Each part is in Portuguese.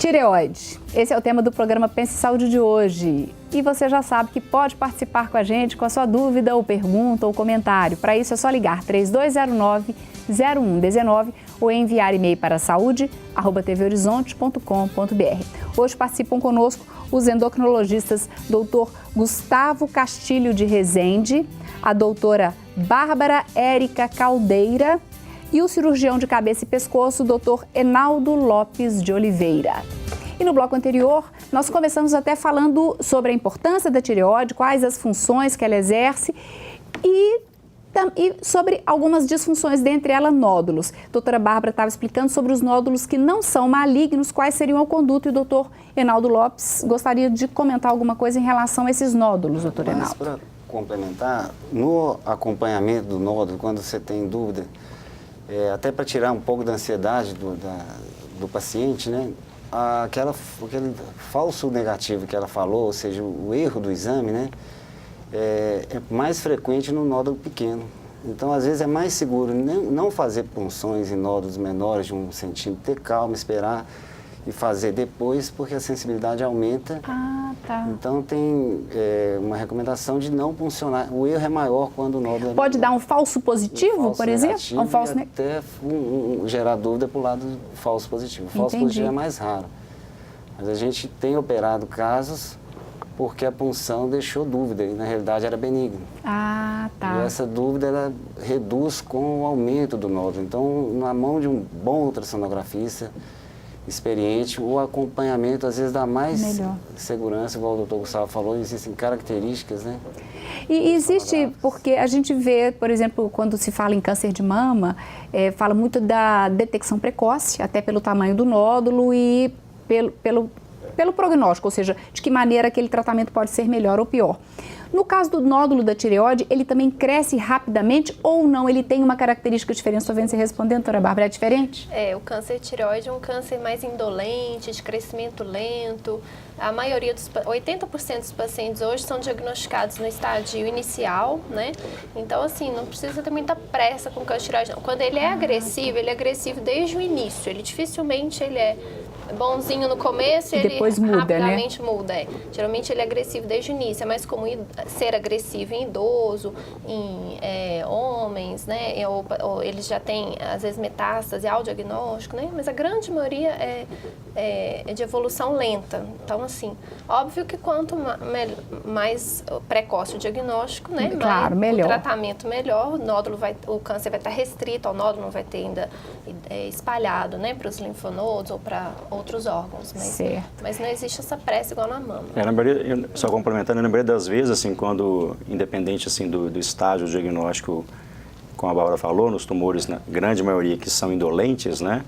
Tireoide. Esse é o tema do programa Pense Saúde de hoje. E você já sabe que pode participar com a gente com a sua dúvida ou pergunta ou comentário. Para isso é só ligar 3209-0119 ou enviar e-mail para saúde@tvhorizonte.com.br. Hoje participam conosco os endocrinologistas Dr. Gustavo Castilho de Rezende, a doutora Bárbara Érica Caldeira e o cirurgião de cabeça e pescoço, Dr. Enaldo Lopes de Oliveira. E no bloco anterior, nós começamos até falando sobre a importância da tireoide, quais as funções que ela exerce e sobre algumas disfunções, dentre elas nódulos. A doutora Bárbara estava explicando sobre os nódulos que não são malignos, quais seriam o conduto, e o doutor Enaldo Lopes gostaria de comentar alguma coisa em relação a esses nódulos, doutor Enaldo. Para complementar, no acompanhamento do nódulo, quando você tem dúvida, até para tirar um pouco da ansiedade do paciente, né? Aquele falso negativo que ela falou, ou seja, o erro do exame, né? É mais frequente no nódulo pequeno. Então, às vezes, é mais seguro não fazer punções em nódulos menores de 1 centímetro, ter calma, esperar e fazer depois, porque a sensibilidade aumenta. Ah, tá. Então, tem uma recomendação de não puncionar. O erro é maior quando o nódulo Pode dar um falso positivo, por exemplo? Um falso até gerar dúvida para o lado do falso positivo. O falso positivo é mais raro. Mas a gente tem operado casos porque a punção deixou dúvida e, na realidade, era benigna. Ah, tá. E essa dúvida, ela reduz com o aumento do nódulo. Então, na mão de um bom ultrassonografista experiente, o acompanhamento, às vezes, dá mais segurança, igual o doutor Gustavo falou, existem características, né? E existe, porque a gente vê, por exemplo, quando se fala em câncer de mama, fala muito da detecção precoce, até pelo tamanho do nódulo e pelo prognóstico, ou seja, de que maneira aquele tratamento pode ser melhor ou pior. No caso do nódulo da tireoide, ele também cresce rapidamente ou não? Ele tem uma característica diferente? Estou vendo você respondendo, doutora Bárbara, é diferente? O câncer de tireoide é um câncer mais indolente, de crescimento lento. A maioria 80% dos pacientes hoje são diagnosticados no estágio inicial, né? Então, assim, não precisa ter muita pressa com o câncer de tireoide, não. Quando ele é agressivo desde o início. Ele dificilmente é bonzinho no começo e depois muda, rapidamente muda. Geralmente ele é agressivo desde o início. É mais comum ser agressivo em idoso, em homens, né? Ou eles já têm, às vezes, metástase ao diagnóstico, né? Mas a grande maioria é de evolução lenta. Então, assim, óbvio que quanto mais precoce o diagnóstico, né? Claro, melhor. O tratamento melhor, o câncer vai estar restrito ao nódulo, não vai ter ainda espalhado, né? Para os linfonodos ou para outros órgãos, mas não existe essa pressa igual na mama. Só complementando, na maioria das vezes, assim, quando, independente assim, do estágio diagnóstico, como a Bárbara falou, nos tumores, na grande maioria que são indolentes, né,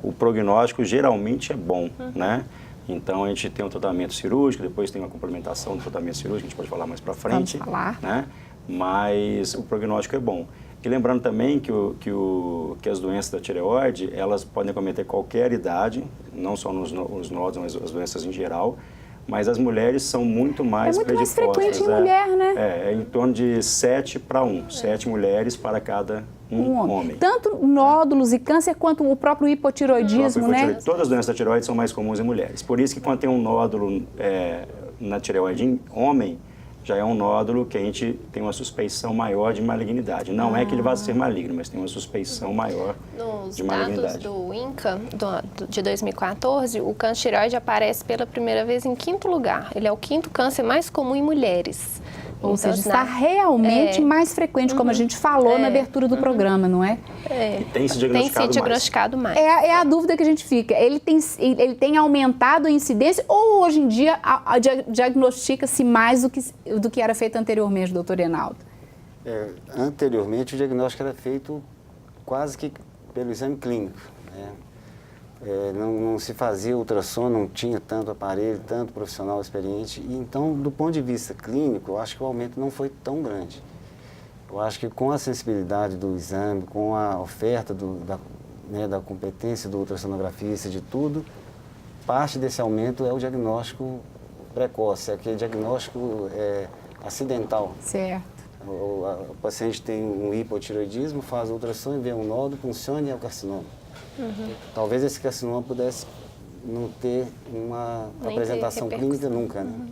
o prognóstico geralmente é bom, né? Então, a gente tem um tratamento cirúrgico, depois tem uma complementação do tratamento cirúrgico, a gente pode falar mais para frente. Vamos falar. Né? Mas o prognóstico é bom. E lembrando também que as doenças da tireoide, elas podem acometer qualquer idade, não só nos nódulos, mas as doenças em geral, mas as mulheres são muito mais predispostas. É muito mais frequente em mulher, né? É em torno de 7 para 1, 7 mulheres para cada um homem. Tanto nódulos e câncer quanto o próprio hipotiroidismo, né? Todas as doenças da tireoide são mais comuns em mulheres. Por isso que quando tem um nódulo na tireoide em homem, já é um nódulo que a gente tem uma suspeição maior de malignidade. Não é que ele vá ser maligno, mas tem uma suspeição maior de malignidade. Nos dados do INCA de 2014, o câncer de tireoide aparece pela primeira vez em 5º lugar. Ele é o 5º câncer mais comum em mulheres. Ou seja, está realmente mais frequente, como a gente falou na abertura do programa, não é? E tem se diagnosticado mais. É a dúvida que a gente fica. Ele tem aumentado a incidência ou hoje em dia diagnostica-se mais do que era feito anteriormente, doutor Enaldo? Anteriormente o diagnóstico era feito quase que pelo exame clínico, né? Não se fazia ultrassom, não tinha tanto aparelho, tanto profissional experiente. E, então, do ponto de vista clínico, eu acho que o aumento não foi tão grande. Eu acho que com a sensibilidade do exame, com a oferta da competência do ultrassonografista, de tudo, parte desse aumento é o diagnóstico precoce, aquele diagnóstico acidental. Certo. O paciente tem um hipotireoidismo, faz o ultrassom e vê um nódulo, funciona e é o carcinoma. Talvez esse carcinoma pudesse não ter uma Nem ter apresentação clínica repercussão. nunca, né?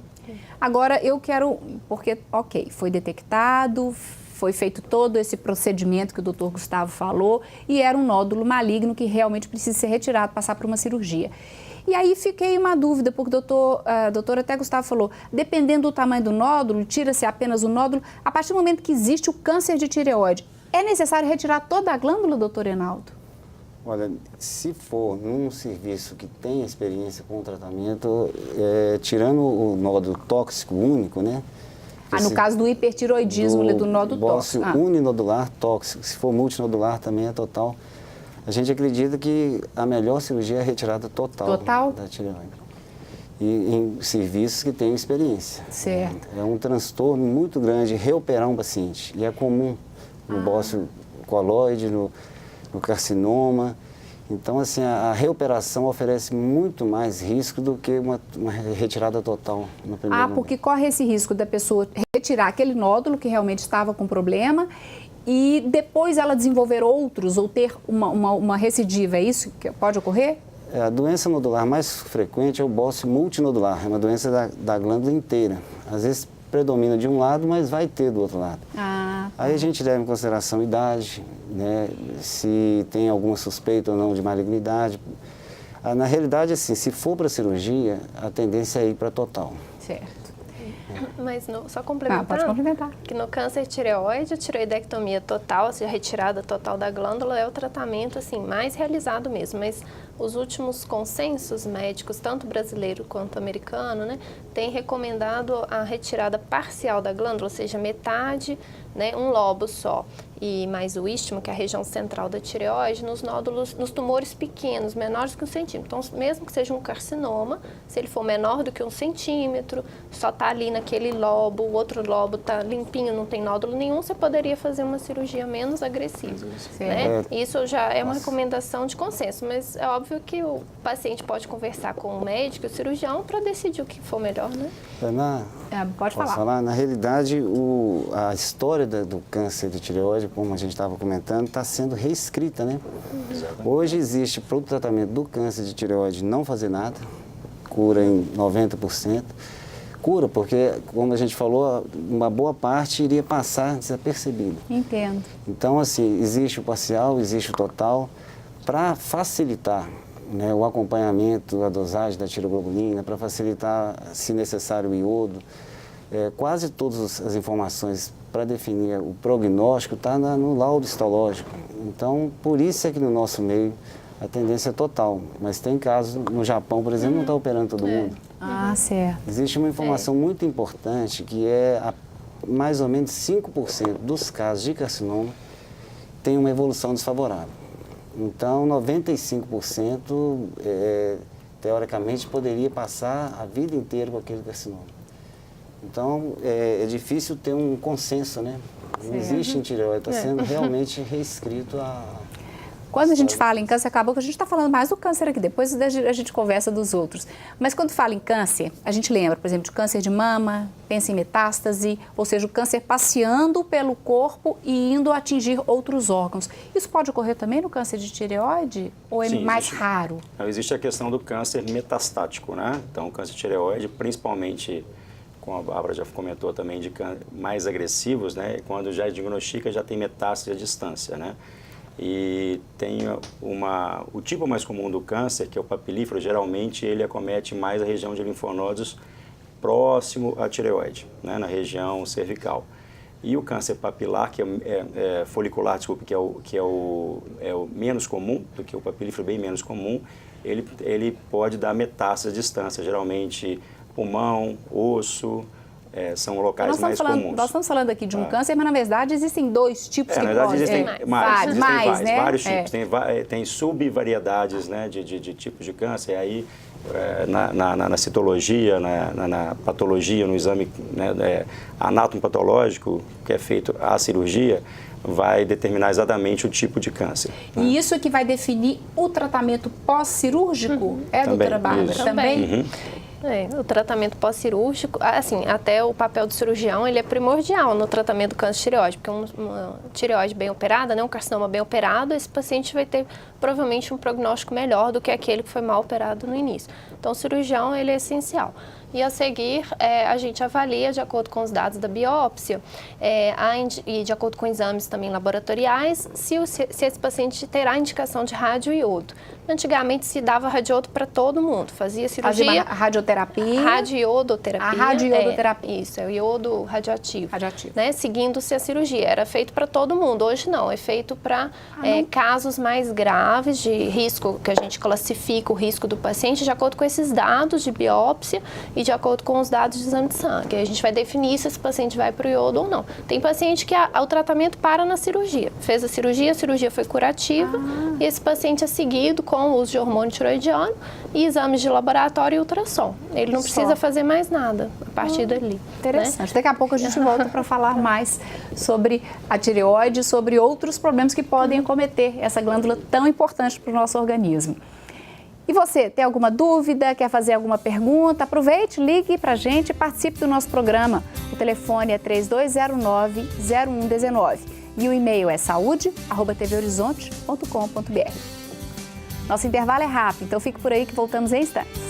Agora, eu quero, porque, ok, foi detectado, foi feito todo esse procedimento que o doutor Gustavo falou e era um nódulo maligno que realmente precisa ser retirado, passar por uma cirurgia. E aí fiquei uma dúvida, porque o doutor até Gustavo falou, dependendo do tamanho do nódulo, tira-se apenas o nódulo, a partir do momento que existe o câncer de tireoide, é necessário retirar toda a glândula, doutor Reinaldo? Olha, se for num serviço que tem experiência com o tratamento, tirando o nódulo tóxico único, né? No caso do hipertiroidismo, do nódulo bócio tóxico. uninodular tóxico, se for multinodular também é total. A gente acredita que a melhor cirurgia é a retirada total da tireoide. E em serviços que tenham experiência. Certo. É um transtorno muito grande reoperar um paciente. E é comum no bócio coloide, no carcinoma. Então, assim, a reoperação oferece muito mais risco do que uma retirada total no primeiro momento. Porque corre esse risco da pessoa retirar aquele nódulo que realmente estava com problema e depois ela desenvolver outros ou ter uma recidiva, é isso que pode ocorrer? A doença nodular mais frequente é o bócio multinodular, é uma doença da glândula inteira. Às vezes predomina de um lado, mas vai ter do outro lado. Aí a gente leva em consideração idade, né, se tem alguma suspeita ou não de malignidade. Na realidade, assim, se for para cirurgia, a tendência é ir para total. Certo. Mas só complementar, pode complementar. Que no câncer tireoide, a tireoidectomia total, ou seja, a retirada total da glândula, é o tratamento assim, mais realizado mesmo. Mas os últimos consensos médicos, tanto brasileiro quanto americano, né, têm recomendado a retirada parcial da glândula, ou seja, metade, né, um lobo só. E mais o istmo, que é a região central da tireoide, nos nódulos, nos tumores pequenos, menores que 1 centímetro. Então, mesmo que seja um carcinoma, se ele for menor do que 1 centímetro, só está ali naquele lobo, o outro lobo está limpinho, não tem nódulo nenhum, você poderia fazer uma cirurgia menos agressiva. Né? Isso já é uma recomendação de consenso, mas é óbvio que o paciente pode conversar com o médico e o cirurgião para decidir o que for melhor, né? Pode Posso falar. falar? Na realidade, a história do câncer de tireoide, como a gente estava comentando, está sendo reescrita, né? Hoje existe para o tratamento do câncer de tireoide não fazer nada, cura em 90%. Cura porque, como a gente falou, uma boa parte iria passar desapercebido. Entendo. Então, assim, existe o parcial, existe o total, para facilitar, né, o acompanhamento, a dosagem da tiroglobulina, para facilitar, se necessário, o iodo. Quase todas as informações para definir o prognóstico está no laudo histológico. Então, por isso é que no nosso meio a tendência é total. Mas tem casos, no Japão, por exemplo, não está operando todo mundo. Certo. Existe uma informação muito importante que mais ou menos 5% dos casos de carcinoma tem uma evolução desfavorável. Então, 95% teoricamente poderia passar a vida inteira com aquele carcinoma. Então, é difícil ter um consenso, né? Não existe em tireoide, está sendo realmente reescrito Quando a gente fala em câncer, acabou que a gente está falando mais do câncer aqui, depois a gente conversa dos outros. Mas quando fala em câncer, a gente lembra, por exemplo, de câncer de mama, pensa em metástase, ou seja, o câncer passeando pelo corpo e indo atingir outros órgãos. Isso pode ocorrer também no câncer de tireoide ou é mais raro? Não, existe a questão do câncer metastático, né? Então, o câncer de tireoide, principalmente, como a Bárbara já comentou também, de mais agressivos, né? Quando já diagnostica, já tem metástase à distância, né? E tem o tipo mais comum do câncer, que é o papilífero, geralmente ele acomete mais a região de linfonodos próximo à tireoide, né, na região cervical. E o câncer papilar, que é folicular, desculpe, que é o menos comum, do que o papilífero, bem menos comum, ele pode dar metástase à distância, geralmente pulmão, osso, são locais mais comuns. Nós estamos falando aqui de um câncer, mas na verdade existem 2 tipos que na verdade existem vários tipos, tem subvariedades, né, de tipos de câncer, e aí na citologia, na patologia, no exame, né, anatomopatológico que é feito a cirurgia, vai determinar exatamente o tipo de câncer. Né? E isso é que vai definir o tratamento pós-cirúrgico? Doutora Bárbara? Também. O tratamento pós-cirúrgico, assim, até o papel do cirurgião, ele é primordial no tratamento do câncer de tireoide, porque uma tireoide bem operada, né, um carcinoma bem operado, esse paciente vai ter provavelmente um prognóstico melhor do que aquele que foi mal operado no início. Então, o cirurgião, ele é essencial. E a seguir, a gente avalia, de acordo com os dados da biópsia e de acordo com exames também laboratoriais, se esse paciente terá indicação de radioiodo. Antigamente se dava radioiodo para todo mundo, fazia cirurgia. A radioterapia. Radiodoterapia. A radiodoterapia. Isso, é o iodo radioativo. Radioativo. Né, seguindo-se a cirurgia. Era feito para todo mundo. Hoje não, é feito para casos mais graves de risco, que a gente classifica o risco do paciente de acordo com esses dados de biópsia e de acordo com os dados de exame de sangue. Aí a gente vai definir se esse paciente vai para o iodo ou não. Tem paciente que o tratamento para na cirurgia. Fez a cirurgia foi curativa e esse paciente é seguido com o uso de hormônio tiroidiano e exames de laboratório e ultrassom. Ele não precisa fazer mais nada a partir dali. Interessante. Né? Daqui a pouco a gente volta para falar mais sobre a tireoide, sobre outros problemas que podem acometer essa glândula tão importante para o nosso organismo. E você, tem alguma dúvida, quer fazer alguma pergunta? Aproveite, ligue para a gente e participe do nosso programa. O telefone é 3209-0119 e o e-mail é saude@tvhorizonte.com.br. Nosso intervalo é rápido, então fique por aí que voltamos em instantes.